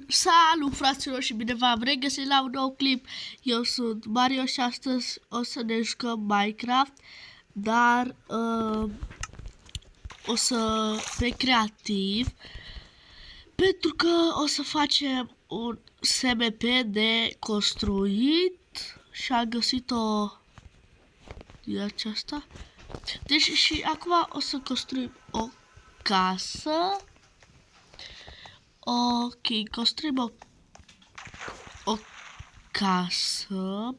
Salut fraților și bine v-am regăsit la un nou clip. Eu sunt Mario și astăzi o să ne jucăm Minecraft, dar o să pe creativ, pentru că o să facem un SMP de construit și am găsit-o din aceasta. Deci și acum o să construim o casă. Ok, construim o casă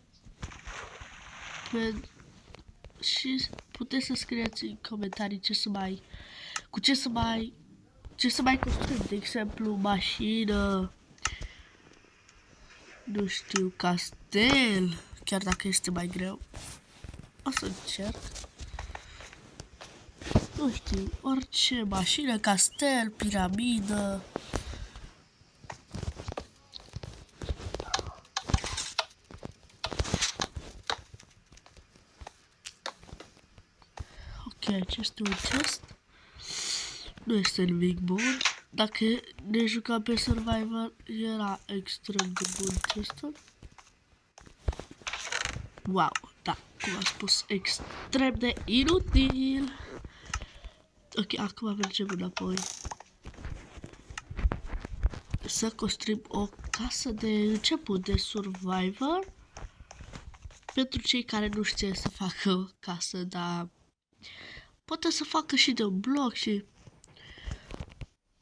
și puteți să scrieți în comentarii ce să mai construim, de exemplu mașină, nu știu, castel, chiar dacă este mai greu. O să încerc. Nu știu, orice mașină, castel, piramidă. Ok, acest un chest. Nu este nimic bun. Dacă ne jucam pe Survivor, era extrem de bun chestul. Wow, da, cum am spus, extrem de inutil. Ok, acum mergem înapoi. Să construim o casă de început de Survivor. Pentru cei care nu știu să facă o casă, dar poate să facă și de un bloc și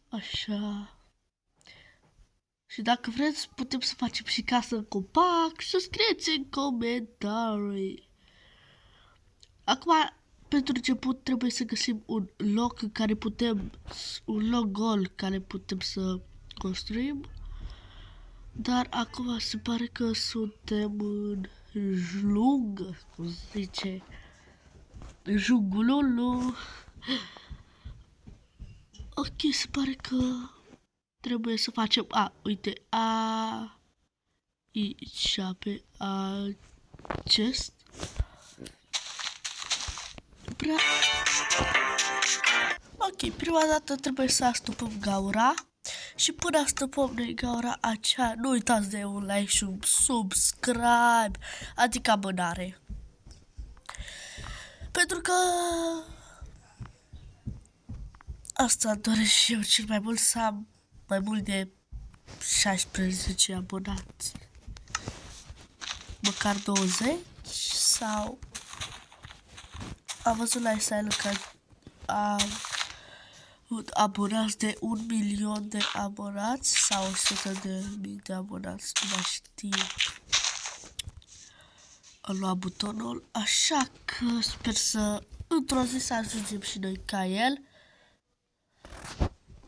așa. Și dacă vreți, putem să facem și casă în copac și să scrieți în comentarii. Acum, pentru început, trebuie să găsim un loc în care un loc gol care putem să construim. Dar acum se pare că suntem în junglă, cum se zice, junglul. Ok, se pare că trebuie să facem, uite, aici pe acest. Ok, prima dată trebuie să astupăm gaura. Și până astupăm noi gaura aceea, nu uitați de un like și un subscribe, adică abonare. Pentru că asta doresc și eu cel mai mult, să am mai mult de 16 abonați. Măcar 20 sau... Am văzut la Silent că am abonați de 1 milion de abonați sau 100.000 de abonați, nu mai știu. Am luat butonul, așa că sper să într-o zi să ajungem și noi ca el.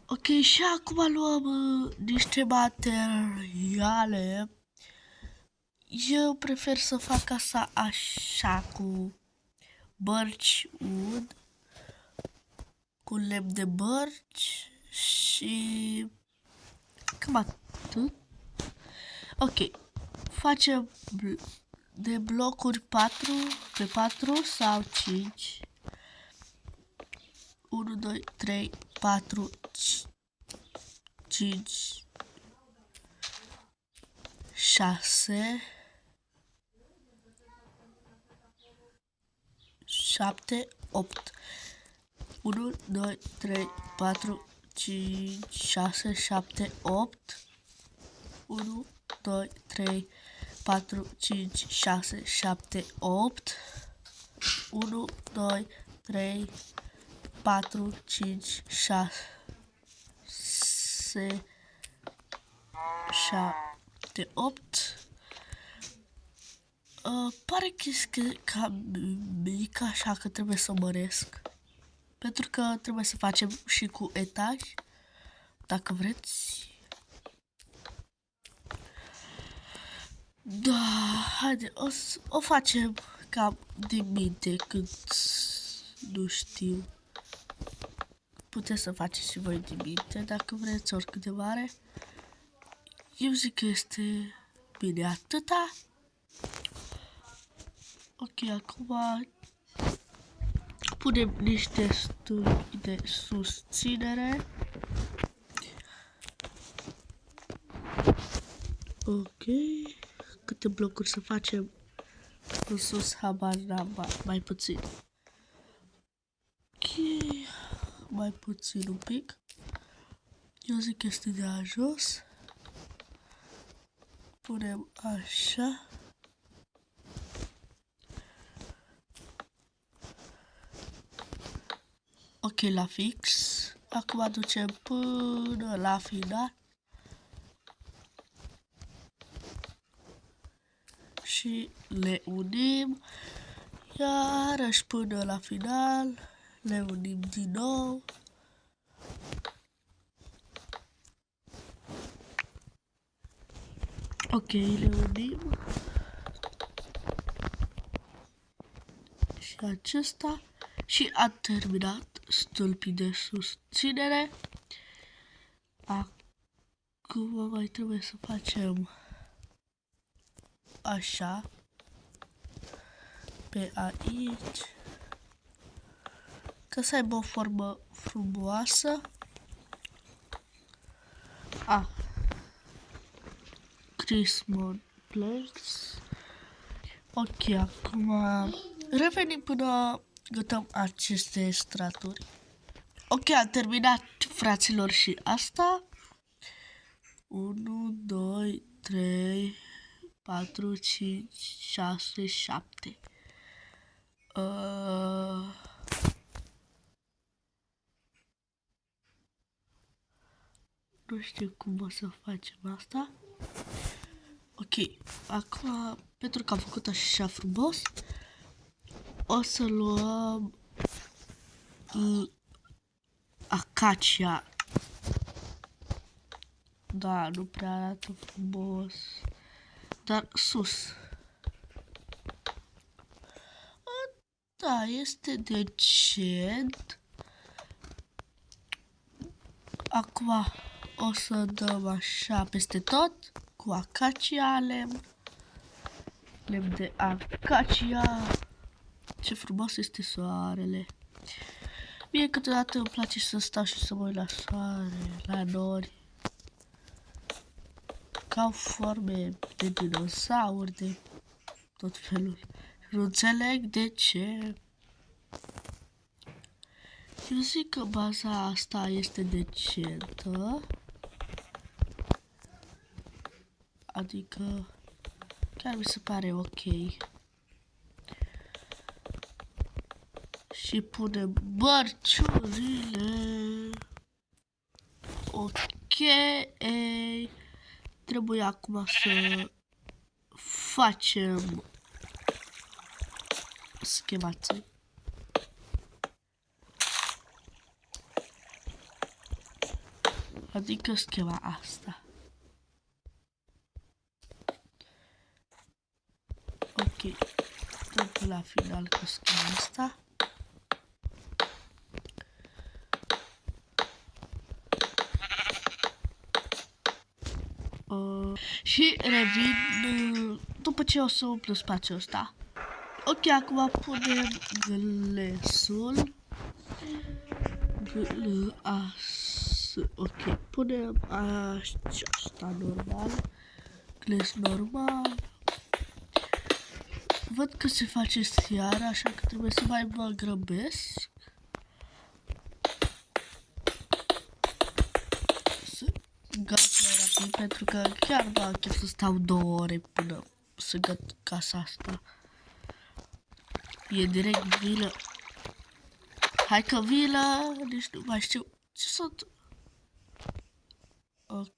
Ok, și acum luăm niște materiale. Eu prefer să fac casa așa, cu bărci ud, cu lemn de bărci și cam atât. Ok, facem de blocuri 4 pe 4 sau 5. 1, 2, 3, 4, 5, 6, 7, 8. 1, 2, 3, 4, 5, 6, 7, 8. 1, 2, 3, 4, 5, 6, 7, 8. 1, 2, 3, 4, 5, 6, 7, 8. Pare că este cam mic, așa că trebuie să măresc. Pentru că trebuie să facem și cu etaj, dacă vreți. Da, haide, o facem cam din minte, când nu știu. Puteți să faceți și voi din minte, dacă vreți, oricât de mare. Eu zic că este bine atâta. Ok, acum punem niște stâlpi de susținere. Ok. Câte blocuri să facem în sus, habar n-am, mai puțin. Ok. Mai puțin un pic. Eu zic că este de jos. Punem așa. Ok, la fix. Acum ducem până la final. Și le unim. Iarăși până la final. Le unim din nou. Ok, le unim. Și acesta. Și am terminat stâlpii de susținere. Acum mai trebuie să facem așa. Pe aici. Ca să aibă o formă frumoasă. Christmas plants. Ok, acum revenim până gătăm aceste straturi. Ok, am terminat, fraților, și asta. 1, 2, 3, 4, 5, 6, 7. Nu știu cum o să facem asta. Ok, acum, pentru că am făcut așa frumos, o să luăm acacia. Da, nu prea arată frumos, dar sus. Da, este decent. Acum o să dăm așa peste tot cu acacia, lemn de acacia. Ce frumos este soarele. Mie câteodată îmi place să stau și să mă uit la soare, la nori. Că au forme de dinosauri, de tot felul. Nu înțeleg de ce. Eu zic că baza asta este decentă. Adică chiar mi se pare ok. Și punem bărciurile. Ok. Trebuie acum să facem schemații. Adică schema asta. Ok. Trebuie la final cu schema asta. Și revin după ce o să umplu spațiul ăsta. Ok, acum punem glesul. Ok, punem asta normal. Gles normal. Văd că se face seara, așa că trebuie să mai mă grăbesc. Să găt mai rapid, pentru că chiar nu am chef să stau 2 ore până să găt casa asta. E direct vilă. Hai că vilă, nici nu mai știu ce sunt. Ok.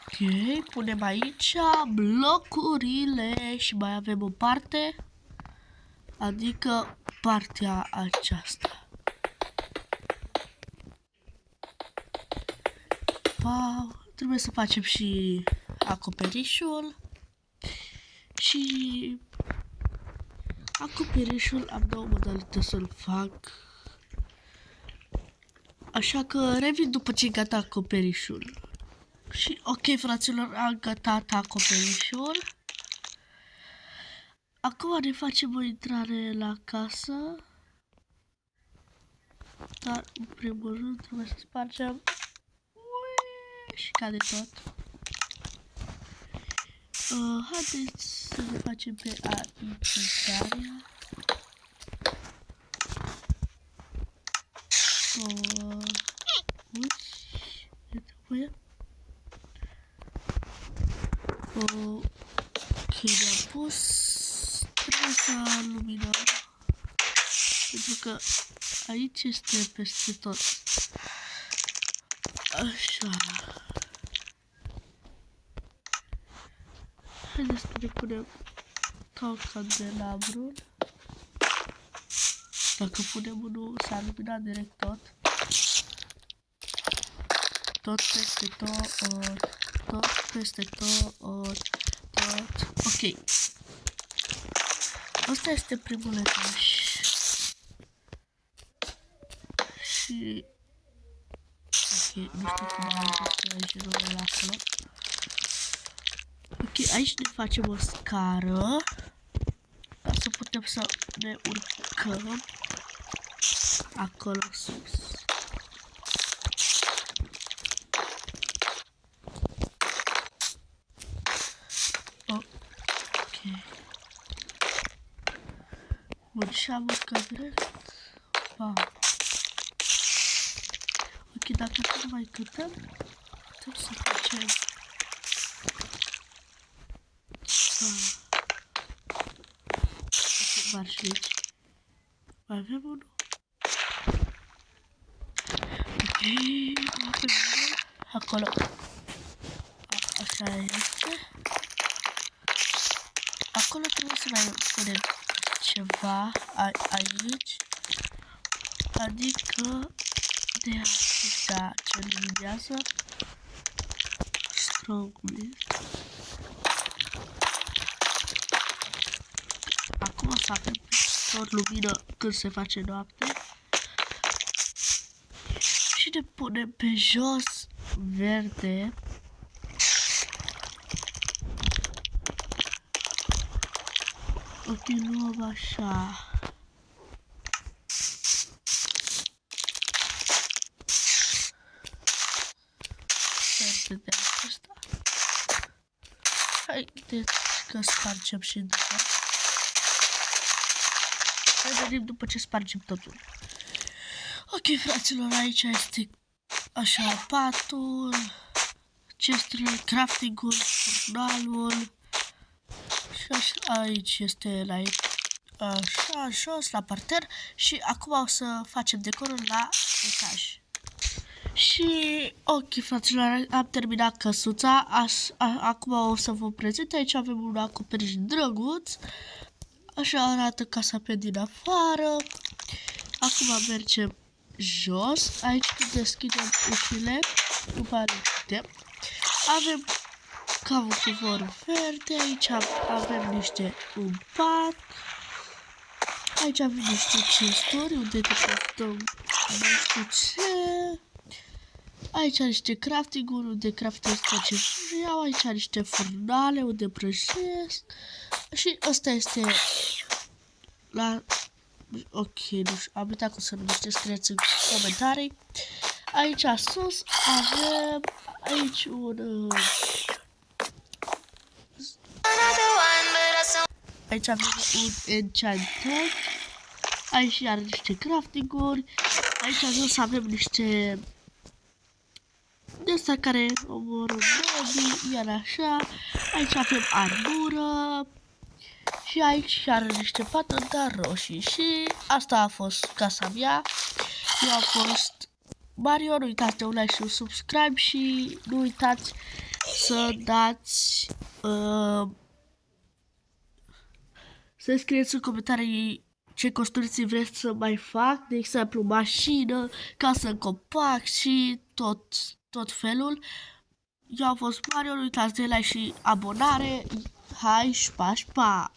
Ok, punem aici blocurile și mai avem o parte, adică partea aceasta. Wow, trebuie să facem și acoperișul. Și acoperișul am 2 modalități să-l fac. Așa că revin după ce gata acoperișul. Și ok, fraților, am gătat acoperișul. Acum ne facem o intrare la casă. Dar, în primul rând, trebuie să spargem și cade tot. Haideți să ne facem pe aici. Ne trebuie. Ok, ne-am pus. Trebuie să luminăm. Pentru că aici este peste tot. Așa. Haideți să ne punem tot candelabru. Dacă punem unul, s-a luminat direct tot. Tot peste tot. Tot peste tot. Ok. Asta este primul etaj. Și... ok, nu știu cum am ajuns aici la acolo. Ok, aici ne facem o scară. Ca să putem să ne urcăm acolo sus. Ok. Bun, și am urcat direct. Bam. Ok, dacă nu mai cântăm, putem să facem... ok, marș aici. Mai avem unul. Ok, avem unul. Acolo. Așa este. Acolo trebuie să mai punem ceva aici. Adică de așa ce luminează strongly. Acum o să avem tot lumină când se face noapte. Și ne punem pe jos verde. Continuăm așa. Verde de asta. Haideți că spargem și după. Revenim după ce spargem totul. Ok, fraților, aici este așa patul, chesturile, crafting-ul, furnalul. Și așa, aici este la așa, jos, la parter. Și acum o să facem decorul la etaj. Și, ok, fraților, am terminat căsuța. Acum o să vă prezint. Aici avem un acoperiș drăguț. Așa arată casa pe din afară. Acum mergem jos. Aici când deschidem ușile, după putem. Avem ca un cuvor verde. Aici avem un pat. Aici avem niște chesturi unde deposităm nu știu ce. Aici niște crafting-uri unde craftez tot ce vreau. Aici niște furnale unde prăjesc. Și ăsta este la... ok, nu știu, am uitat cum să numește, scrieți în comentarii. Aici sus avem aici un... aici avem un enchanted. Aici are niște crafting-uri. Aici jos avem niște... de astea care omoră mobii, iar așa. Aici avem armură. Și aici are niște patări roșii. Și asta a fost casa mea. Eu am fost Mario, nu uitați de un like și un subscribe și nu uitați să dați să scrieți în comentarii ce construcții vreți să mai fac, de exemplu mașină, casă în copac și tot felul. Eu am fost Mario, nu uitați de like și abonare. Hai, șpa, șpa!